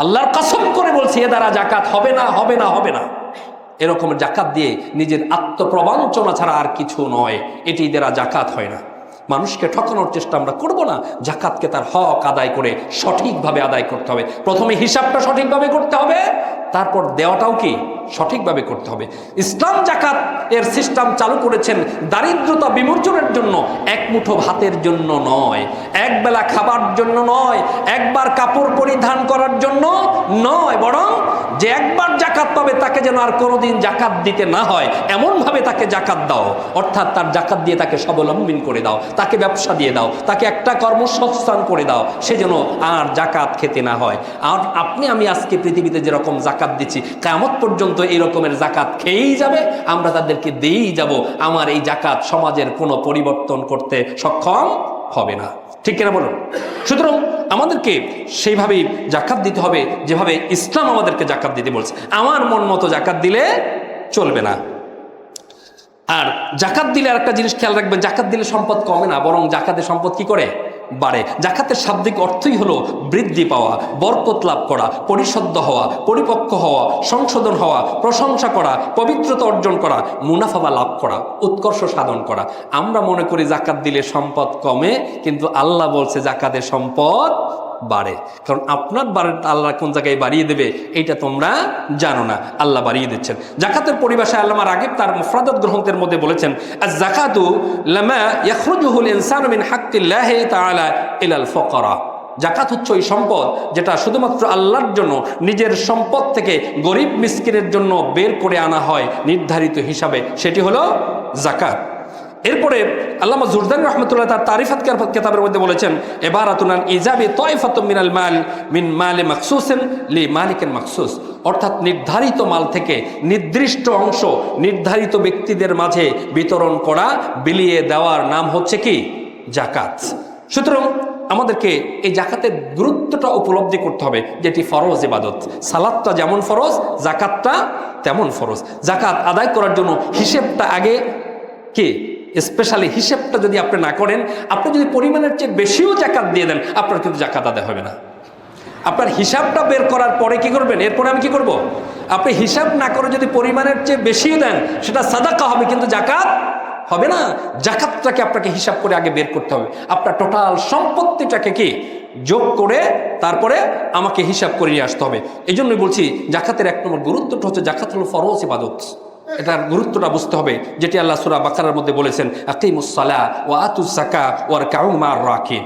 আল্লাহর কসম করে বলছি এ দ্বারা যাকাত হবে না, হবে না, হবে না। এরকম যাকাত দিয়ে নিজের আত্মপ্রবঞ্চনা ছাড়া আর কিছু নয়, এটি দ্বারা যাকাত হয় না। মানুষকে ঠকানোর চেষ্টা আমরা করব না। যাকাতকে তার হক আদায় করে সঠিকভাবে আদায় করতে হবে। প্রথমে হিসাবটা সঠিকভাবে করতে হবে, তারপর দেওয়াটাও কি সঠিকভাবে করতে হবে। ইসলাম যাকাত এর সিস্টেম চালু করেছেন দারিদ্রতা বিমোচনের জন্য, এক মুঠো ভাতের জন্য নয়, একবেলা খাবার জন্য নয়, একবার কাপড় পরিধান করার জন্য নয়, বরং যে একবার যাকাত পাবে তাকে যেন আর কোনোদিন যাকাত দিতে না হয় এমনভাবে তাকে যাকাত দাও। অর্থাৎ তার যাকাত দিয়ে তাকে স্বাবলম্বী করে দাও, তাকে ব্যবসা দিয়ে দাও, তাকে একটা কর্মসংস্থান করে দাও, সে যেন আর যাকাত খেতে না হয়। আর আপনি আমি আজকে পৃথিবীতে যেরকম যাকাত দিচ্ছি, কিয়ামত পর্যন্ত এই রকমের যাকাত খেয়েই যাবে, আমরা তাদেরকে দিয়েই যাব। আমার এই যাকাত সমাজের কোনো পরিবর্তন করতে সক্ষম হবে না, ঠিক কিনা বলুন? সুতরাং আমাদেরকে সেইভাবেই যাকাত দিতে হবে যেভাবে ইসলাম আমাদেরকে যাকাত দিতে বলছে। আমার মন মতো যাকাত দিলে চলবে না। আর যাকাত দিলে আর একটা জিনিস খেয়াল রাখবেন, যাকাত দিলে সম্পদ কমে না, বরং যাকাতের সম্পদ কি করে বাড়ে। যাকাতের শাব্দিক অর্থই হলো বৃদ্ধি পাওয়া, বরকত লাভ করা, পরিশুদ্ধ হওয়া, পরিপক্ক হওয়া, সংশোধন হওয়া, প্রশংসা করা, পবিত্রতা অর্জন করা, মুনাফা বা লাভ করা, উৎকর্ষ সাধন করা। আমরা মনে করি যাকাত দিলে সম্পদ কমে, কিন্তু আল্লাহ বলছে যাকাতের সম্পদ বাড়ে। কারণ আপনার বাড়িটা আল্লাহ কোন জায়গায় বাড়িয়ে দেবে এটা তোমরা জানো না, আল্লাহ বাড়িয়ে দিচ্ছেন। যাকাতের পরিভাষায় আল্লামা রাগিব তার মুফরাদাত গ্রন্থের মধ্যে বলেছেন, আয-যাকাতু লামা ইয়াখরুজুহুল ইনসানু মিন হাক্কিল্লাহি তাআলা ইলাল ফুকারা। যাকাত হচ্ছে ওই সম্পদ যেটা শুধুমাত্র আল্লাহর জন্য নিজের সম্পদ থেকে গরিব মিসকিনের জন্য বের করে আনা হয় নির্ধারিত হিসাবে, সেটি হলো যাকাত। এরপরে আল্লামা জুরদানি রহমতুল্লাহ তার তারিফাত কিতাবের মধ্যে বলেছেন, ইবারাতুন আন ইজাবি তাইফাতুম মিনাল মাল মিন মালি মাখসুসিন লি মালিকিন মাখসুস। অর্থাৎ নির্ধারিত মাল থেকে নির্দিষ্ট অংশ নির্ধারিত ব্যক্তিদের মাঝে বিতরণ করা, বিলিয়ে দেওয়ার নাম হচ্ছে কি যাকাত। সুতরাং আমাদেরকে এই যাকাতের গুরুত্বটা উপলব্ধি করতে হবে, যেটি ফরজ ইবাদত। সালাতটা যেমন ফরজ, যাকাতটা তেমন ফরজ। যাকাত আদায় করার জন্য হিসেবটা আগে কি, স্পেশালি হিসেবটা যদি আপনি না করেন, আপনি যদি পরিমাণের চেয়ে বেশিও যাকাত দিয়ে দেন, আপনার কিন্তু যাকাত আদায় হবে না। আপনার হিসাবটা বের করার পরে কি করবেন, এরপরে আমি কি করব, আপনি হিসাব না করে যদি পরিমাণের চেয়ে বেশিও দেন সেটা সাদাকা হবে, কিন্তু যাকাত হবে না, জাকাতটাকে আপনাকে হিসাব করে আগে বের করতে হবে। আপনার টোটাল সম্পত্তিটাকে কি যোগ করে তারপরে আমাকে হিসাব করে নিয়ে আসতে হবে। এই জন্যই বলছি জাকাতের 1 নম্বর গুরুত্বটা হচ্ছে জাকাত হলো ফরজ ইবাদত। এটার গুরুত্বটা বুঝতে হবে, যেটি আল্লাহ সূরা বাকারার মধ্যে বলেছেন আকিমুস সালাহ ওয়া আতুজ যাকাহ ওয়ারকাউ মা'আর রাকিন।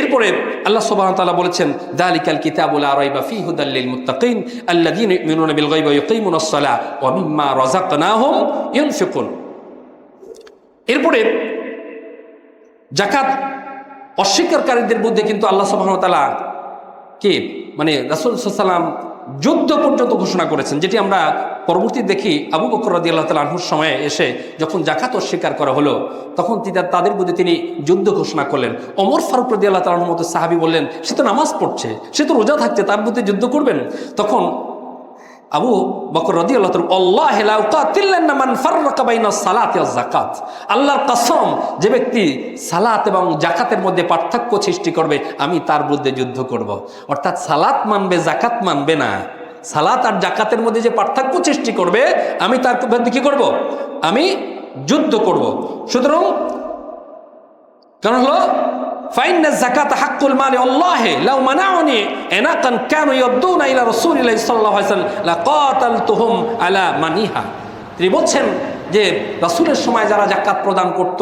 এরপরে আল্লাহ সুবহানাহু ওয়া তাআলা বলেছেন যালিকাল কিতাবু লা রাইবা ফীহি হুদাল লিল মুত্তাকিন আল্লাযীনা ইউমিনুনা বিল গায়বি ওয়া ইউকিমুনাস সালাহ ওয়া মিম্মা রাযাকনাহুম ইউনফিকুন। এরপরে জাকাত অস্বীকারীদের মধ্যে কিন্তু আল্লাহ সুবহানাহু ওয়া তাআলা কি মানে রাসূল সাল্লাল্লাহু আলাইহি ওয়াসাল্লাম যুদ্ধ পর্যন্ত ঘোষণা করেছেন, যেটি আমরা পরবর্তী দেখি আবু বকর রাদিয়াল্লাহু তাআলা আনহুর সময়ে এসে যখন জাকাত অস্বীকার করা হলো তখন তাদের বিরুদ্ধে তিনি যুদ্ধ ঘোষণা করলেন। ওমর ফারুক রাদিয়াল্লাহু তাআলার মতো সাহাবী বললেন, সে তো নামাজ পড়ছে, সে তো রোজা থাকছে, তার বিরুদ্ধে যুদ্ধ করবেন? তখন আবু বকর রাদিয়াল্লাহু তাআলা আল্লাহু লা ইউকাতিলান্না মান ফাররাকা বাইনা সালাতি ওয়াজ যাকাত, আল্লাহর কসম, যে ব্যক্তি সালাত এবং যাকাতের মধ্যে পার্থক্য সৃষ্টি করবে আমি তার বিরুদ্ধে যুদ্ধ করব। অর্থাৎ সালাত মানবে, যাকাত মানবে না, সালাত আর যাকাতের মধ্যে যে পার্থক্য সৃষ্টি করবে আমি তার বিরুদ্ধে কি করব? আমি যুদ্ধ করব। সুতরাং কারণ হলো ফাইন্না যাকাত হাক্কুল মালি আল্লাহি লাউ মানাউনি ইনাকান কানু ইয়াদুনা ইলা রাসূলিল্লাহি সাল্লাল্লাহু আলাইহি ওয়াসাল্লাম লাকাতালতুহুম আলা মানিহা। তিনি বলছেন যে রাসূলের সময় যারা যাকাত প্রদান করত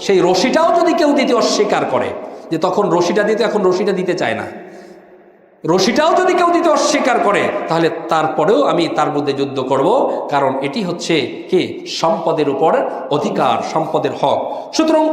সেই রশিটাও যদি কেউ দিতে অস্বীকার করে, যে তখন রশিটা দিতে, এখন রশিটা দিতে চায় না, রশিটাও যদি কেউ দিতে অস্বীকার করে তাহলে তারপরেও আমি তার মধ্যে যুদ্ধ করব, কারণ এটি হচ্ছে কি সম্পদের উপর অধিকার, সম্পদের হক। সুতরাং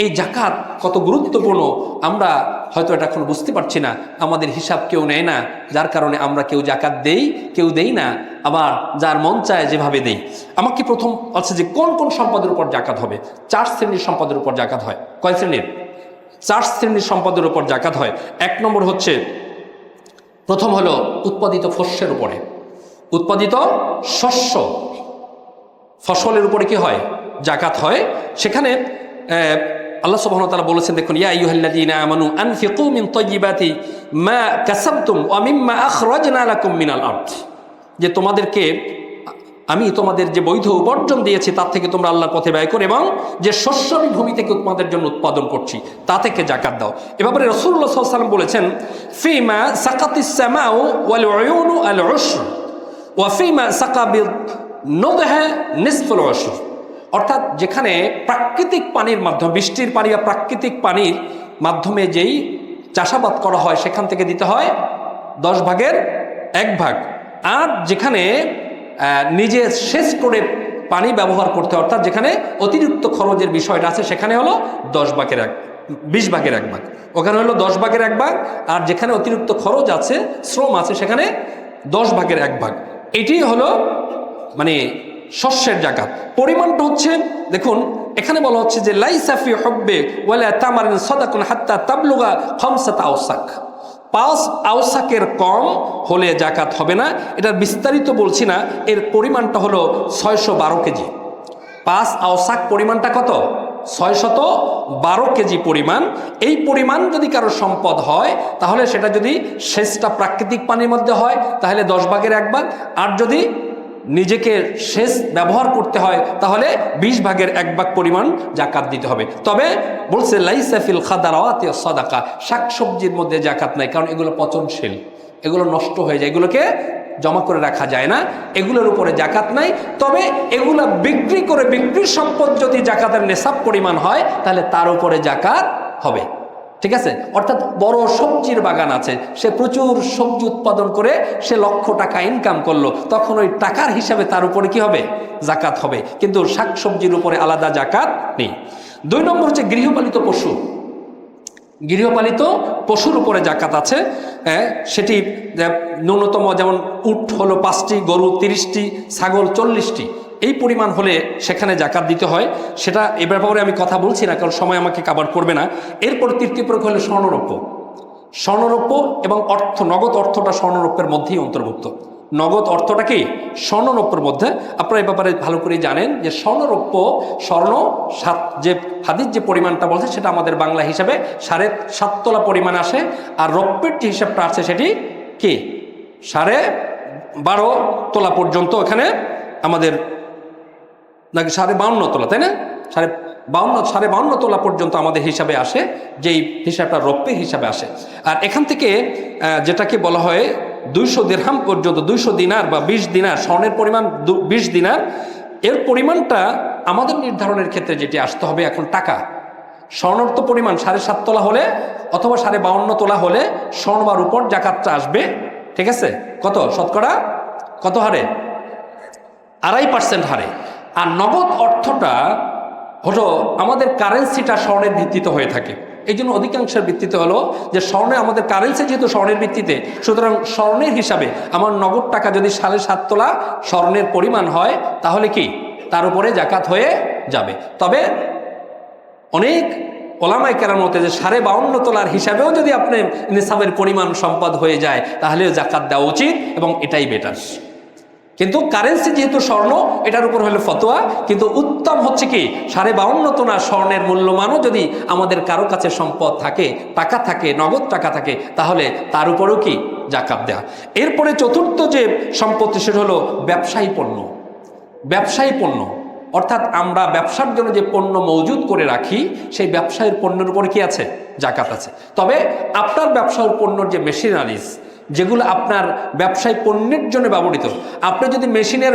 এই জাকাত কত গুরুত্বপূর্ণ আমরা হয়তো এটা এখন বুঝতে পারছি না, আমাদের হিসাব কেউ নেয় না, যার কারণে আমরা কেউ জাকাত দেই, কেউ দেই না, আবার যার মন চায় যেভাবে দেই। আমাকে প্রথম আছে যে কোন কোন সম্পদের উপর জাকাত হবে। 4 শ্রেণীর সম্পদের উপর জাকাত হয়। কয় শ্রেণীর? 4 শ্রেণীর সম্পদের উপর জাকাত হয়। 1 নম্বর হচ্ছে, প্রথম হলো উৎপাদিত শস্যের উপরে, উৎপাদিত শস্য ফসলের উপরে কি হয়? জাকাত হয়। সেখানে আল্লাহ সুবহানাহু ওয়া তাআলা বলেছেন, দেখুন, ইয়া আইয়ুহাল্লাযীনা আমানু আনফিকু মিন তাইয়্যিবাতি মা কাসাবতুম ওয়া মিম্মা আখরাজনা লাকুম মিনাল আরদ, যে তোমাদেরকে আমি তোমাদের যে বৈধ উপার্জন দিয়েছি তার থেকে তোমরা আল্লাহর পথে ব্যয় করো, এবং যে শস্য আমি ভূমি থেকে তোমাদের জন্য উৎপাদন করছি তা থেকে জাকাত দাও। এভাবে রাসূলুল্লাহ সাল্লাল্লাহু আলাইহি ওয়াসাল্লাম বলেছেন, ফিমা সাকাতিস সামাউ ওয়াল উয়ুনু আল উশর ওয়া ফিমা সাকাবিদ নুদহা নিসফুল উশর। অর্থাৎ যেখানে প্রাকৃতিক পানির মাধ্যমে, বৃষ্টির পানি বা প্রাকৃতিক পানির মাধ্যমে যেই চাষাবাদ করা হয় সেখান থেকে দিতে হয় 10 ভাগের 1 ভাগ, আর যেখানে নিজে সেচ করে পানি ব্যবহার করতে হয়, অর্থাৎ যেখানে অতিরিক্ত খরচের বিষয়টা আছে সেখানে হলো 20 ভাগের 1 ভাগ, ওখানে হলো 10 ভাগের 1 ভাগ, আর যেখানে অতিরিক্ত খরচ আছে, শ্রম আছে, সেখানে 10 ভাগের 1 ভাগ। এটি হলো মানে শস্যের জাকাত। পরিমাণটা হচ্ছে, দেখুন এখানে বলা হচ্ছে যে লাইসা ফি হুব্বি ওয়ালা তামারিন সাদাকুন হাত্তা তাবলুগা খামসাত আওসাক, 5 আওসাকের কম হলে জাকাত হবে না। এটার বিস্তারিত বলছি না, এর পরিমাণটা হলো 612 কেজি। 5 আওসাক পরিমাণটা কত? 612 কেজি পরিমাণ। এই পরিমাণ যদি কারো সম্পদ হয় তাহলে সেটা যদি সেচটা প্রাকৃতিক পানির মধ্যে হয় তাহলে 10 ভাগের 1 ভাগ, আর যদি নিজেকে সেচ ব্যবহার করতে হয় তাহলে 20 ভাগের 1 ভাগ পরিমাণ জাকাত দিতে হবে। তবে বলছে লাইসা ফিল খাদারাওয়াতি সাদাকা, শাকসবজির মধ্যে জাকাত নাই, কারণ এগুলো পচনশীল, এগুলো নষ্ট হয়ে যায়, এগুলোকে জমা করে রাখা যায় না, এগুলোর উপরে জাকাত নাই। তবে এগুলো বিক্রি করে, বিক্রির সম্পদ যদি জাকাতের নেশাব পরিমাণ হয় তাহলে তার উপরে জাকাত হবে। ঠিক আছে? অর্থাৎ বড় সবজির বাগান আছে, সে প্রচুর সবজি উৎপাদন করে সে লক্ষ টাকা ইনকাম করলো, তখন ওই টাকার হিসাবে তার উপরে কি হবে? জাকাত হবে, কিন্তু শাক সবজির উপরে আলাদা জাকাত নেই। 2 নম্বর হচ্ছে গৃহপালিত পশু। গৃহপালিত পশুর উপরে জাকাত আছে। সেটি ন্যূনতম, যেমন উট হলো 5টি, গরু 30টি, ছাগল 40টি, এই পরিমাণ হলে সেখানে জাকাত দিতে হয়। সেটা এ ব্যাপারে আমি কথা বলছি না, কারণ সময় আমাকে কভার করবে না। এরপর তৃতীয় প্রকার হলো স্বর্ণরৌপ্য। স্বর্ণরৌপ্য এবং অর্থ, নগদ অর্থটা স্বর্ণরৌপ্যের মধ্যেই অন্তর্ভুক্ত। নগদ অর্থটা কি? স্বর্ণরৌপ্যের মধ্যে। আপনারা এই ব্যাপারে ভালো করে জানেন যে স্বর্ণরৌপ্য, স্বর্ণ যে হাদিস যে পরিমাণটা বলছে সেটা আমাদের বাংলা হিসাবে 7.5 তোলা পরিমাণ আসে, আর রৌপ্যের যে হিসাবটা আছে সেটি কি 12.5 তোলা পর্যন্ত, এখানে আমাদের নাকি 52.5 তোলা, তাই না? 52.5 তোলা পর্যন্ত আমাদের হিসাবে আসে, যেই হিসাবটা রৌপ্যের হিসাবে আসে। আর এখান থেকে যেটাকে বলা হয় 200 দিরহাম পর্যন্ত, 200 দিনার বা 20 দিনার, স্বর্ণের পরিমাণ 20 দিনার, এর পরিমাণটা আমাদের নির্ধারণের ক্ষেত্রে যেটি আসতে হবে এখন টাকা। স্বর্ণর তো পরিমাণ 7.5 তোলা হলে অথবা 52.5 তোলা হলে স্বর্ণ বা রূপর জাকাতটা আসবে, ঠিক আছে? কত শতকরা, কত হারে? 2.5% হারে। আর নগদ অর্থটা হলো আমাদের কারেন্সিটা স্বর্ণের ভিত্তিতে হয়ে থাকে। এই জন্য অধিকাংশের ভিত্তিতে হলো যে স্বর্ণে আমাদের কারেন্সি যেহেতু স্বর্ণের ভিত্তিতে, সুতরাং স্বর্ণের হিসাবে আমার নগদ টাকা যদি 7.5 তোলা স্বর্ণের পরিমাণ হয় তাহলে কি তার উপরে জাকাত হয়ে যাবে। তবে অনেক ওলামায়ে কেরামের মতে যে 52.5 তোলার হিসাবেও যদি আপনি নিসাবের পরিমাণ সম্পদ হয়ে যায় তাহলেও জাকাত দেওয়া উচিত এবং এটাই বেটার। কিন্তু কারেন্সি যেহেতু স্বর্ণ, এটার উপর হলো ফতোয়া, কিন্তু উত্তম হচ্ছে কি 52.5 তোলা স্বর্ণের মূল্যমানও যদি আমাদের কারো কাছে সম্পদ থাকে, টাকা থাকে, নগদ টাকা থাকে, তাহলে তার উপরেও কি জাকাত দেয়া। এরপরে চতুর্থ যে সম্পত্তি সেটা হলো ব্যবসায়ী পণ্য। ব্যবসায়ী পণ্য অর্থাৎ আমরা ব্যবসার জন্য যে পণ্য মজুদ করে রাখি, সেই ব্যবসায়ীর পণ্যের উপর কি আছে? জাকাত আছে। তবে আপনার ব্যবসার পণ্যর যে মেশিনারিজ, যেগুলো আপনার ব্যবসায়িক পণ্যের জন্য ব্যবহৃত, আপনি যদি মেশিনের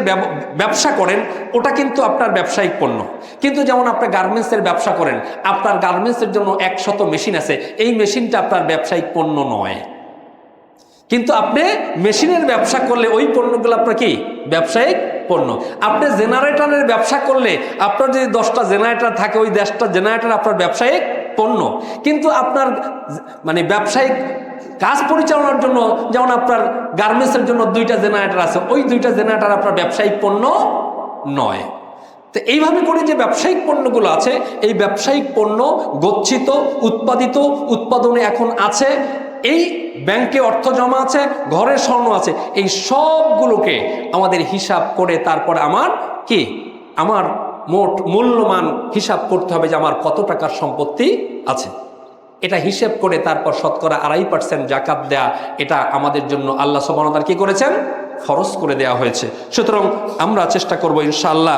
ব্যবসা করেন ওটা কিন্তু আপনার ব্যবসায়িক পণ্য। কিন্তু যেমন আপনি গার্মেন্টসের ব্যবসা করেন, আপনার গার্মেন্টসের জন্য 100 মেশিন আছে, এই মেশিনটা আপনার ব্যবসায়িক পণ্য নয়। কিন্তু আপনি মেশিনের ব্যবসা করলে ওই পণ্যগুলো আপনার কি ব্যবসায়িক পণ্য। আপনি জেনারেটরের ব্যবসা করলে আপনার যদি 10টা জেনারেটর থাকে, ওই 10টা জেনারেটর আপনার ব্যবসায়িক পণ্য। কিন্তু আপনার মানে ব্যবসায়িক কাজ পরিচালনার জন্য, যেমন আপনার গার্মেন্টসের জন্য 2টা জেনারেটর আছে, ওই 2টা জেনারেটর আপনার ব্যবসায়িক পণ্য নয়। তো এইভাবে করে যে ব্যবসায়িক পণ্যগুলো আছে, এই ব্যবসায়িক পণ্য গচ্ছিত, উৎপাদিত, উৎপাদনে এখন আছে, এই ব্যাংকে অর্থ জমা আছে, ঘরের স্বর্ণ আছে, এই সবগুলোকে আমাদের হিসাব করে তারপর আমার মোট মূল্যমান হিসাব করতে হবে যে আমার কত টাকার সম্পত্তি আছে। এটা হিসেব করে তারপর শতকরা 2.5% জাকাত দেয়া, এটা আমাদের জন্য আল্লাহ সুবহানাহু ওয়া তাআলা কি করেছেন? ফরজ করে দেয়া হয়েছে। সুতরাং আমরা চেষ্টা করব ইনশাআল্লাহ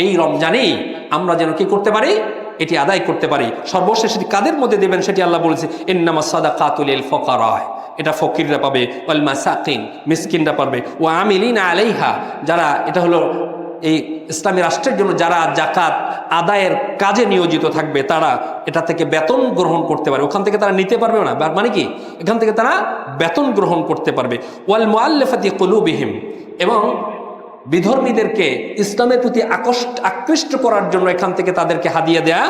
এই রমজানেই আমরা যেন কি করতে পারি, এটি আদায় করতে পারি। সর্বশেষ এটি কাদের মধ্যে দেবেন সেটি আল্লাহ বলেছে, ইন্নামাস সাদাকাতু লিল ফুকারা, এটা ফকিররা পাবে, ওয়াল মাসাকিন, মিসকিনরা পাবে, ওয়া আমিলিনা আলাইহা, যারা, এটা হলো এই ইসলামী রাষ্ট্রের জন্য যারা জাকাত আদায়ের কাজে নিয়োজিত থাকবে, তারা এটা থেকে বেতন গ্রহণ করতে পারবে। ওখান থেকে তারা নিতে পারবে না, মানে কি এখান থেকে তারা বেতন গ্রহণ করতে পারবে। ওয়াল মুআল্লাফাতি কুলুবিহিম, এবং বিধর্মীদেরকে ইসলামের প্রতি আকৃষ্ট করার জন্য এখান থেকে তাদেরকে হাদিয়া দেয়া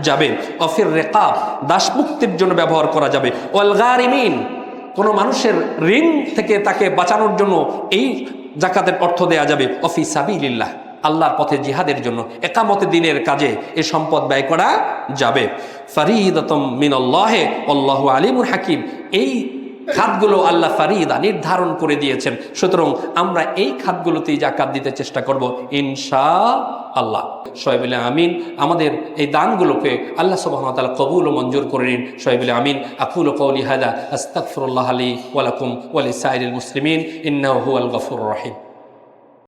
যাবে। অফির রিকাব, দাসমুক্তির জন্য ব্যবহার করা যাবে। ওয়াল গারিমিন, কোনো মানুষের ঋণ থেকে তাকে বাঁচানোর জন্য এই জাকাতের অর্থ দেয়া যাবে। অফি সাবিলিল্লাহ, আল্লাহর পথে জিহাদের জন্য, একামতে দিনের কাজে এই সম্পদ ব্যয় করা যাবে। ফারিদাতুম মিনাল্লাহি আল্লাহু আলিমুল হাকিম, এই খাতগুলো আল্লাহ ফারিদা নির্ধারণ করে দিয়েছেন। সুতরাং আমরা এই খাতগুলোতেই জাকাত দিতে চেষ্টা করব ইনশাআল্লাহ। সবাই বলে আমিন। আমাদের এই দানগুলোকে আল্লাহ সুবহানাহু ওয়া তাআলা কবুল ও মঞ্জুর করে নিন। সবাই বলে আমিন। আকুলু কওলি হাদা আস্তাগফিরুল্লাহ লি ওয়া লাকুম ওয়া লিসাইরিল মুসলিমিন ইন্নাহু হুয়াল গফুরুর রহিম।